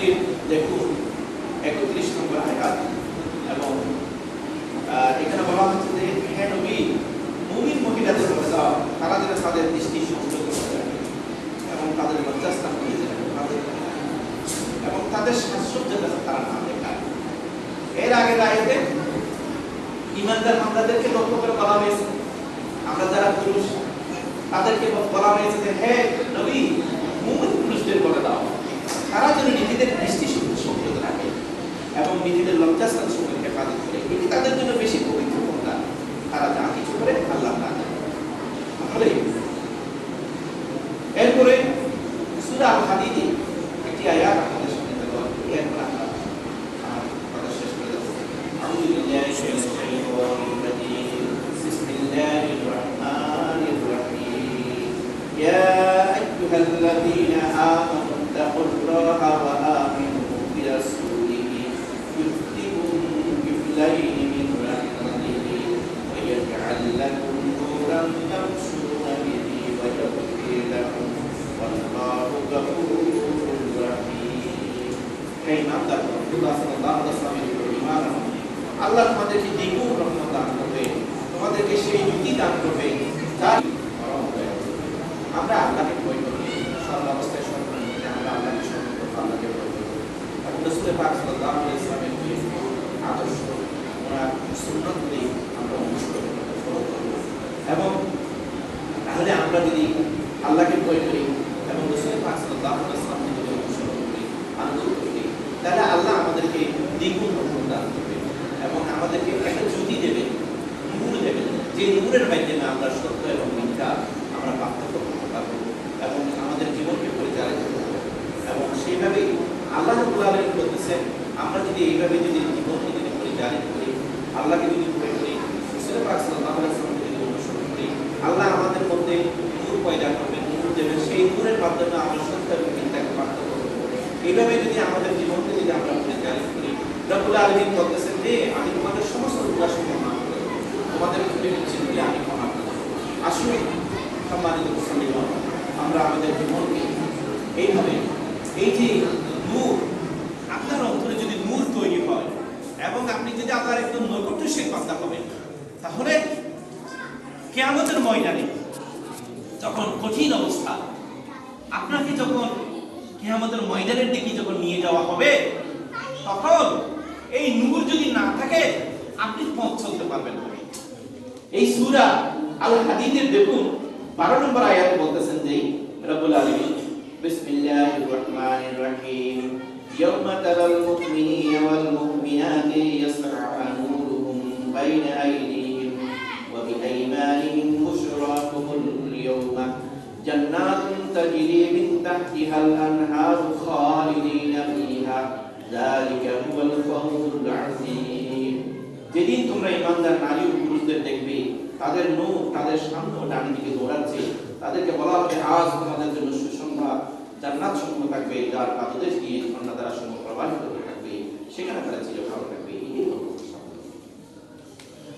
শরীফ দেখুন 31 নম্বর আয়াত, এবং এখানে বলা হচ্ছে যে হে নবী, মুমিন মহিলাদের বলে দাও তারা যেন তাদের দৃষ্টি সংযত করে রাখে এবং তাদের লজ্জাস্থান করে রাখে এবং তাদের সাজসজ্জা যেন তারা না দেখায়। এর আগের আয়াতে ঈমানদার বান্দাদেরকে লক্ষ্য করে বলা হয়েছে, আমরা যারা পুরুষ তাদেরকে বলা হয়েছে যে হে নবী, মুমিন পুরুষদের বলে দাও তারা যেন নিজেদের দৃষ্টি সংযত রাখে এবং নিজেদের লজ্জাস্থান সমূহ হেফাজত করে। এটি তাদের জন্য বেশি পবিত্র কোনটা, তারা যা কিছু করে আল্লাহ না জানে। তাহলে এরপরে সূরা আল হাদীদে একটি আয়াত আপনাদের সামনে তেলাওয়াত করি, এরপর আমরা আমার কথা শেষ করে দেব। আউযু বিল্লাহি মিনাশ শাইতানির রাজীম, বিসমিল্লাহির রাহমানির রাহিম। ইয়া আইয়ুহাল্লাযীনা আমানু তাকুল্লাহা ওয়া আমিনু বিরাসূলিহি ইউতিকুম কিফলাইনি মিন রাহমাতিহি ওয়া ইয়াজআল লাকুম নূরান তামশুনা বিহি ওয়া ইয়াগফির লাকুম ওয়াল্লাহু গফুরুর রাহিম। হে ইমানদার, রাসূলুল্লাহ সাল্লাল্লাহু আলাইহি ওয়াসাল্লামের উপর ঈমান আনো। আল্লাহ তোমাদেরকে দ্বিগুণ রহমত দান করবে, তোমাদেরকে সেই নীতি দান করবে যা পরম দয়া। আমরা আল্লাহকে ভয় করি, সর্ব অবস্থায় সর্বক্ষেত্রে আমরা আল্লাহকে স্মরণ করব, আল্লাহকে ভয় করব এবং রাসূল পাক সাল্লাল্লাহু আলাইহি ওয়াসাল্লামের যে আদর্শ, ওনার সুন্নাতগুলি আমরা অনুসরণ করব। এবং তাহলে আমরা যদি আল্লাহকে ভয় করি এবং রাসূল পাক সাল্লাল্লাহু আলাইহি ওয়াসাল্লামকে যদি অনুসরণ করি, আনুগত্য করি, তাহলে আল্লাহ আমাদেরকে দ্বিগুণ রহমত দান করবে এবং আমাদেরকে একটা জ্যোতি দেবে, নূর দেবে, যে নূরের মাধ্যমে আমরা সত্য এবং মিথ্যা আমরা পার্থক্য করতে পারবো এবং আমাদের জীবনকে পরিচালিত করবো। এবং সেইভাবেই আল্লাহ রাব্বুল আলামিন বলতেছেন, আমরা যদি এইভাবে যদি জীবনকে যদি পরিচালিত করি, আল্লাহকে যদি ভয় করি, রাসূল পাক সাল্লাল্লাহু আলাইহি ওয়াসাল্লামকে যদি অনুসরণ করি, আল্লাহ আমাদের মধ্যে নূর পয়দা করবেন, নূর দেবেন, সেই নূরের মাধ্যমে আমরা সত্য এবং মিথ্যাকে পার্থক্য করবো। এইভাবে যদি আমাদের জীবনকে যদি আমরা পরিচালিত করি, রাব্বুল আলামিন বলতেছেন যে আমি তোমাদের সমস্ত গুনাহসমূহ মাফ করে দেব, তোমাদের ভুলের চিন্তা আমি ক্ষমা করে দেব। আসলে সম্মানিত মুসলিম, আমরা আমাদের জীবনকে এইভাবে, এই যে নূর, আপনার অন্তরে যদি নূর তৈরি হয় এবং আপনি যদি আল্লাহর একদম নৈকট্যশীল বান্দা হবেন, তাহলে কিয়ামতের ময়দানে যখন কঠিন অবস্থা, আপনাকে যখন কিয়ামতের ময়দানের দিকে যখন নিয়ে যাওয়া হবে, তখন এই নূর যদি না থাকে আপনি পথ চলতে পারবেন না। এই সূরা আল হাদীদের দেখুন 12 নম্বর আয়াতে বলতেছেন যে রব্বুল আলামিন বিসমিল্লাহির রাহমানির রাহিম ইয়াওমা তারাল মুমিনিনা ওয়াল মুমিনাতি ইয়াসআ নূরুহুম বাইনা আইদিহিম ওয়া বিআইমানিহিম বুশরাকুমুল ইয়াওমা জান্নাতুন তাজরি মিন তাহতিহাল আনহারু খালিদিনা ফিহা যালিকা হুয়াল ফাওজুল আযীম। যেদিন তোমরা ঈমানদার নারী ও পুরুষদের দেখবে, তাদের নূর তাদের সামনে ও ডান দিকে দৌড়াচ্ছে, তাদেরকে বলা হবে আজ তোমাদের জন্য সুসংবাদ, জান্নাত সমূহ থাকবে যার পাদদেশ দিয়ে ঝর্ণা দ্বারা সমূহ প্রবাহিত হতে থাকবে, সেখানে তারা চিরকাল থাকবে। এই হলো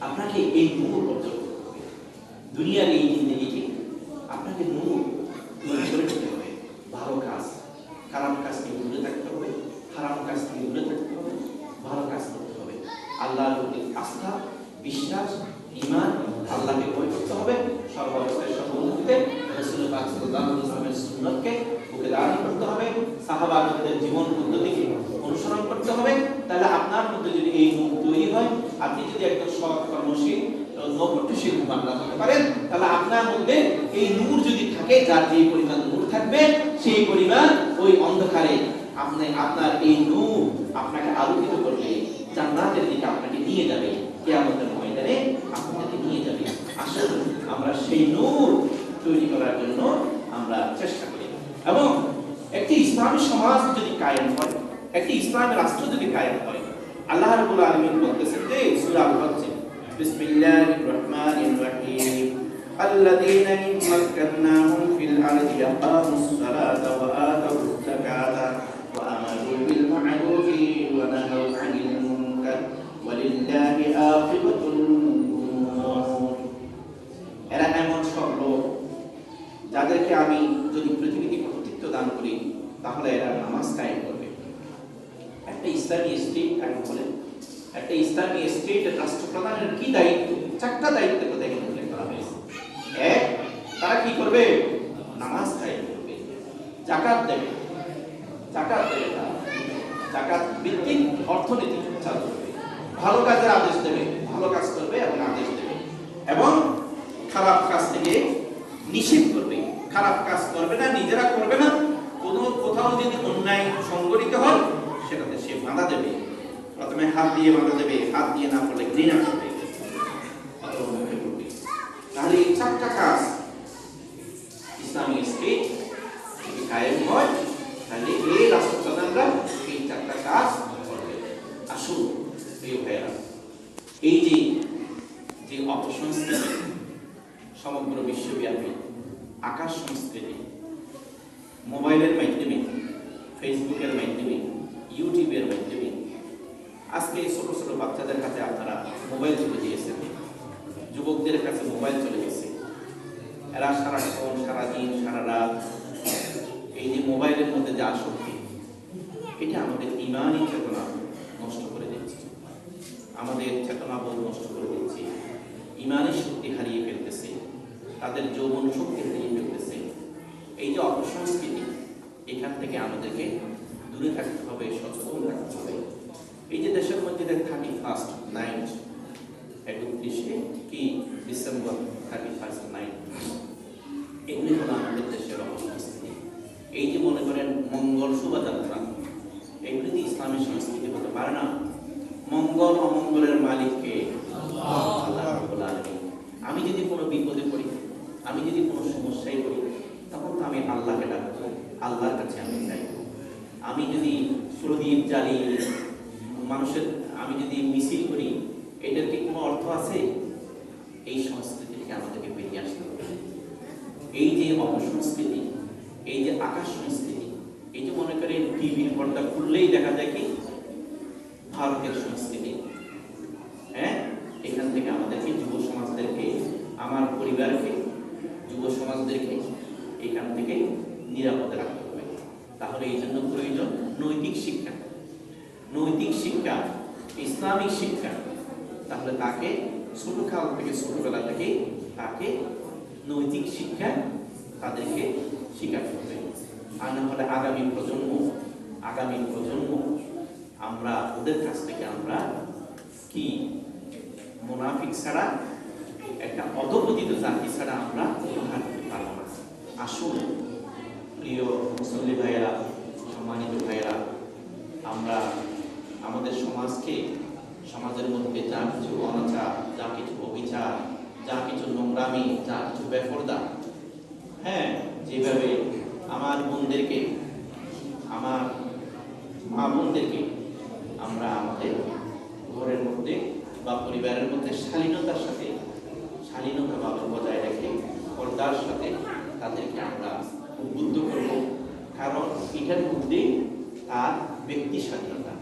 আপনাকে এই নূর অর্জন করতে হবে। দুনিয়ার এই জিন্দেগিতে আপনাকে নূর তৈরি করে নিতে হবে। ভালো কাজ, খারাপ কাজ থেকে দূরে থাকতে হবে, হারাম কাজ থেকে দূরে থাকতে হবে, ভালো কাজ করতে হবে। আল্লাহর প্রতি আস্থা, বিশ্বাস, ঈমান, আল্লাহকে ভয় করতে হবে, সর্বাবস্থায় সর্বমুহূর্তে রাসূল পাক সাল্লাল্লাহু আলাইহি ওয়াসাল্লামের সুন্নাতকে বুকে ধারণ করতে হবে, সাহাবাদের জীবন পদ্ধতিকে অনুসরণ করতে হবে। তাহলে আপনার মধ্যে যদি এই নূর তৈরি হয়, আপনি যদি একজন সৎ কর্মশীল নৈকট্যশীল বান্দা হতে পারেন, তাহলে আপনার মধ্যে এই নূর যদি থাকে, যার যে পরিমাণ নূর থাকবে সেই পরিমাণ ওই অন্ধকারে আপনার এই নূর আপনাকে আলোকিত করবে, জান্নাতের দিকে আপনাকে নিয়ে যাবে, কিয়ামতের ময়দানে আপনাকে নিয়ে যাবে। আসলে আমরা সেই নূর তৈরি করার জন্য আমরা চেষ্টা করি। এবং একটি ইসলামী সমাজ যদি কায়েম হয়, একটি ইসলামী রাষ্ট্র যদি কায়েম হয়, আল্লাহ রাব্বুল আলামিন বলতেছেন যে সূরা আল-ফাতহ বিসমিল্লাহির রাহমানির রাহিম আল্লাযীনা ইন মাক্কান্নাহুম ফিল আরদি ইয়াকামুস সালাতা ওয়া আতাউজ যাকাতা ওয়া আমারু বিল মা'রুফি ওয়া নাহাউ আনিল মুনকার ওয়ালিল্লাহি আকিবাতুল উমুর। এরা এমন সব লোক যাদেরকে আমি যদি পৃথিবীতে কর্তৃত্ব দান করি, তাহলে এরা নামাজ কায়েম করবে, ইসলামী স্টেট কাকে বলে, একটা ইসলামী স্টেটের রাষ্ট্রপ্রধানের কি দায়িত্ব, চারটা দায়িত্বের কথা এখানে উল্লেখ করা হয়েছে। এক, তারা কি করবে, নামাজ কায়েম করবে, যাকাত দেবে, তারা যাকাত ভিত্তিক অর্থনীতি চালু করবে, ভালো কাজের আদেশ দেবে, ভালো কাজ করবে এবং আদেশ দেবে, এবং খারাপ কাজ থেকে নিষেধ করবে, খারাপ কাজ করবে না, নিজেরা করবে না, কোথাও যদি অন্যায় সংগঠিত হয় সেটাতে সে বাধা দেবে, প্রথমে হাত দিয়ে বাধা দেবে, হাত দিয়ে না করলে ঘৃণা করবে, তাহলে এই চারটা কাজ ইসলামী স্টেট যদি কায়েম হয় তাহলে এই রাষ্ট্রপ্রধানরা এই চারটা কাজ করবে। আসুন প্রিয় ভাইয়েরা, এই যে অপসংস্কৃতি সমগ্র বিশ্বব্যাপী, আকাশ সংস্কৃতি, মোবাইলের মাধ্যমে, ফেসবুকের মাধ্যমে, ইউটিউবের মাধ্যমে, আজকে ছোট ছোট বাচ্চাদের কাছে আপনারা মোবাইল চলে দিয়েছেন, যুবকদের কাছে মোবাইল চলে গেছে, এরা সারাক্ষণ, সারাদিন, সারা রাত এই যে মোবাইলের মধ্যে যে আসক্তি, এটা আমাদের ইমানি চেতনা নষ্ট করে দিচ্ছে, আমাদের চেতনাবোধ নষ্ট করে দিচ্ছে, ইমানি শক্তি হারিয়ে ফেলতেছে, তাদের যৌবন শক্তি হারিয়ে ফেলতেছে। এই যে অপসংস্কৃতি, এখান থেকে আমাদেরকে দূরে থাকতে হবে, সচেতন থাকতে হবে। এই যে দেশের মধ্যে 31st নাইট, 31শে কি ডিসেম্বর 31st নাইট, এগুলি হলো আমাদের দেশের অপসংস্কৃতি। এই যে মনে করেন মঙ্গল শোভাযাত্রা, এগুলি তো ইসলামী সংস্কৃতি হতে পারে না। মঙ্গল অমঙ্গলের মালিককে আল্লাহ রাব্বুল আলামিন। আমি যদি কোনো বিপদে পড়ি, আমি যদি কোনো সমস্যায় পড়ি, তখন তো আমি আল্লাহকে ডাকবো, আল্লাহর কাছে আমি চাইবো। আমি যদি প্রদীপ জ্বালিয়ে মানুষের, আমি যদি মিছিল করি, এটার কি কোনো অর্থ আছে? এই সংস্কৃতি থেকে আমাদেরকে বেরিয়ে আসতে হবে। এই যে অপসংস্কৃতি, এই যে আকাশ সংস্কৃতি, এই যে মনে করেন টিভির পর্দা খুললেই দেখা যায় কি ভারতের সংস্কৃতি, হ্যাঁ, এখান থেকে আমাদেরকে, যুব সমাজদেরকে, আমার পরিবারকে, যুব সমাজদেরকে এখান থেকে নিরাপদে রাখতে হবে। তাহলে এই জন্য প্রয়োজন নৈতিক শিক্ষা, নৈতিক শিক্ষা, ইসলামিক শিক্ষা। তাহলে তাকে ছোটকাল থেকে, ছোটবেলা থেকে তাকে নৈতিক শিক্ষা তাদেরকে শিখাতে হবে। আর না হলে আগামী প্রজন্ম আমরা ওদের কাছ থেকে আমরা কি মুনাফিক ছাড়া, একটা অধপতিত জাতি ছাড়া আমরা উদ্ধার করতে পারবো না। আসুন প্রিয় মুসল্লি ভাইয়েরা, সম্মানিত ভাইয়েরা, আমরা আমাদের সমাজকে, সমাজের মধ্যে যা কিছু অনাচার, যা কিছু অবিচার, যা কিছু নোংরামি, যা কিছু বেপরদা, হ্যাঁ, যেভাবে আমার বোনদেরকে, আমার মা বোনদেরকে আমরা আমাদের ঘরের মধ্যে বা পরিবারের মধ্যে শালীনতাভাবে বজায় রেখে পর্দার সাথে তাদেরকে আমরা উদ্বুদ্ধ করব। কারণ এটার মধ্যেই তার ব্যক্তি স্বাধীনতা,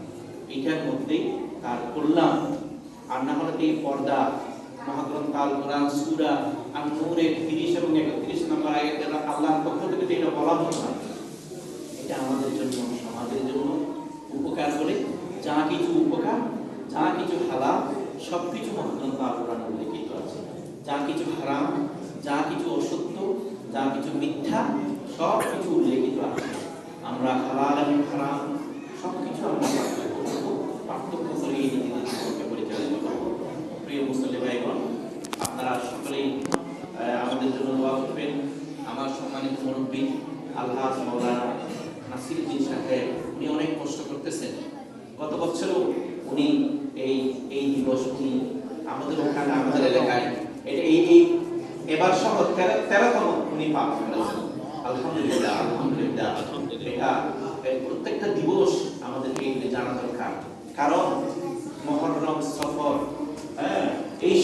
এটার মধ্যেই তার কল্যাণ। আর না হলে এই পর্দা, মহাগ্রন্থ আল কোরআন সূরা আন-নূরের 30 এবং 31 নম্বর আয়াতে আল্লাহর পক্ষ থেকে এটা বলা হচ্ছে, এটা আমাদের জন্য, সমাজের জন্য উপকার বলে। যা কিছু উপকার, যা কিছু হালাল, সবকিছু মহাগ্রন্থ আল কোরআনে উল্লেখিত আছে। যা কিছু হারাম, যা কিছু অসত্য, যা কিছু মিথ্যা, সব কিছু উল্লেখিত আছে। আমরা হালাল এবং হারাম সবকিছু আমরা পার্থক্য করে এই নীতিকে পরিচালিত করব। প্রিয় মুসল্লি ভাইগণ, আপনারা সকলেই আমাদের জন্য দোয়া করবেন। আমার সম্মানিত মুরব্বী আলহাজ মাওলানা নাসিরউদ্দিন সাহেব, উনি অনেক কষ্ট করতেছেন। গত বছরও উনি এই দিবস উনি আমাদের ওখানে, আমাদের এলাকায় এবার সহ 13তম উনি পালন করেছেন। আলহামদুলিল্লাহ, এটা প্রত্যেকটা দিবস আমাদেরকে জানা দরকার। কারণ মহররম, সফর, হ্যাঁ, এই